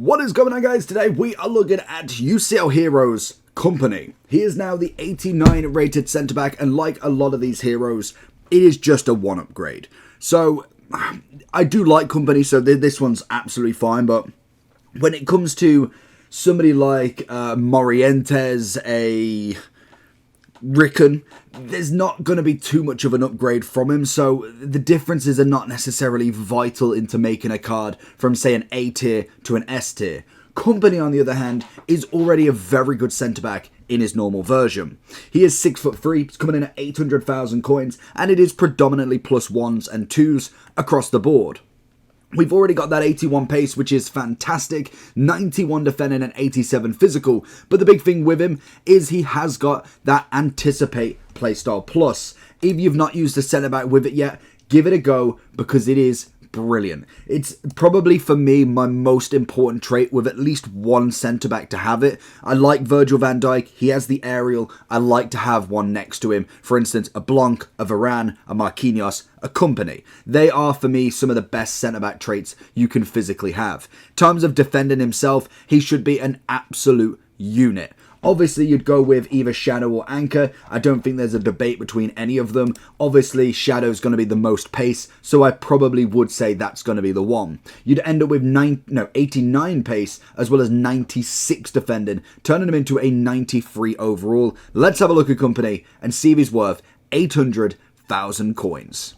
What is going on, guys? Today we are looking at UCL heroes Kompany. He is now the 89 rated centre back, and like a lot of these heroes, it is just a one upgrade. So I do like Kompany, so this one's absolutely fine. But when it comes to somebody like Morientes, a Rickon, there's not going to be too much of an upgrade from him, so the differences are not necessarily vital into making a card from, say, an A tier to an S tier. Kompany, on the other hand, is already a very good centre-back in his normal version. He is 6'3", he's coming in at 800,000 coins, and it is predominantly +1s and 2s across the board. We've already got that 81 pace, which is fantastic, 91 defending and 87 physical, but the big thing with him is he has got that anticipate playstyle plus. If you've not used a centre-back with it yet, give it a go because it is brilliant. It's probably, for me, my most important trait with at least one centre-back to have it. I like Virgil van Dijk. He has the aerial. I like to have one next to him. For instance, a Blanc, a Varane, a Marquinhos, a Kompany. They are, for me, some of the best centre-back traits you can physically have. In terms of defending himself, he should be an absolute unit. Obviously, you'd go with either Shadow or Anchor. I don't think there's a debate between any of them. Obviously, Shadow's going to be the most pace, so I probably would say that's going to be the one. You'd end up with 89 pace as well as 96 defending, turning him into a 93 overall. Let's have a look at Kompany and see if he's worth 800,000 coins.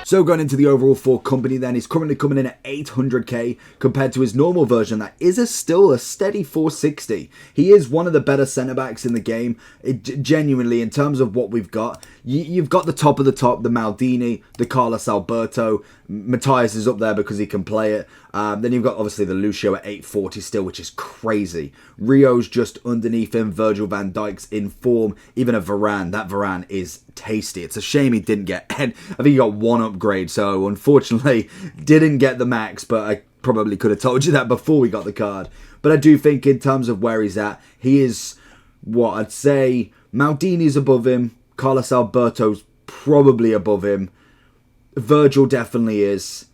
So going into the overall for Kompany then, he's currently coming in at 800k compared to his normal version that is still a steady 460. He is one of the better centre-backs in the game. Genuinely, in terms of what we've got, you've got the top of the top, the Maldini, the Carlos Alberto. Matthias is up there because he can play it. Then you've got obviously the Lucio at 840 still, which is crazy. Rio's just underneath him. Virgil van Dijk's in form. Even a Varane. That Varane is tasty. It's a shame he didn't get, I think he got one upgrade, so unfortunately didn't get the max, but I probably could have told you that before we got the card. But I do think in terms of where he's at, he is, what I'd say, Maldini's above him. Carlos Alberto's probably above him. Virgil definitely is.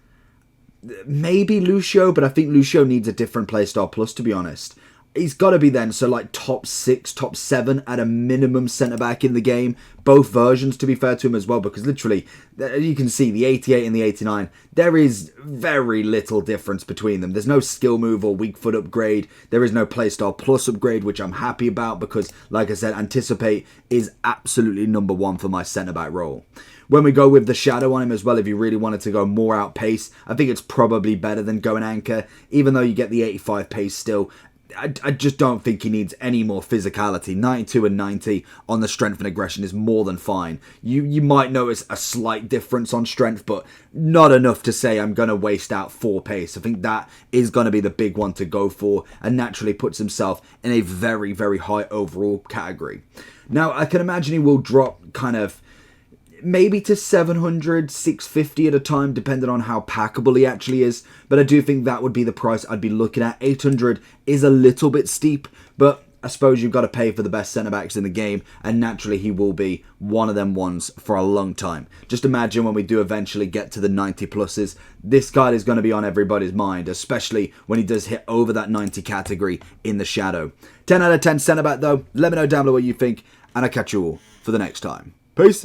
Maybe Lucio, but I think Lucio needs a different playstyle plus, to be honest. He's got to be then, so like top 6, top 7 at a minimum centre-back in the game. Both versions, to be fair to him as well, because literally, you can see the 88 and the 89, there is very little difference between them. There's no skill move or weak foot upgrade. There is no playstyle plus upgrade, which I'm happy about because, like I said, Anticipate is absolutely number 1 for my centre-back role. When we go with the Shadow on him as well, if you really wanted to go more out pace, I think it's probably better than going Anchor, even though you get the 85 pace still. I just don't think he needs any more physicality. 92 and 90 on the strength and aggression is more than fine. You might notice a slight difference on strength, but not enough to say I'm going to waste out 4 pace. I think that is going to be the big one to go for, and naturally puts himself in a very, very high overall category. Now, I can imagine he will drop kind of maybe to 700, 650 at a time, depending on how packable he actually is. But I do think that would be the price I'd be looking at. 800 is a little bit steep, but I suppose you've got to pay for the best centre-backs in the game, and naturally he will be one of them ones for a long time. Just imagine when we do eventually get to the 90 pluses, this card is going to be on everybody's mind, especially when he does hit over that 90 category in the shadow. 10 out of 10 centre-back though. Let me know down below what you think, and I'll catch you all for the next time. Peace.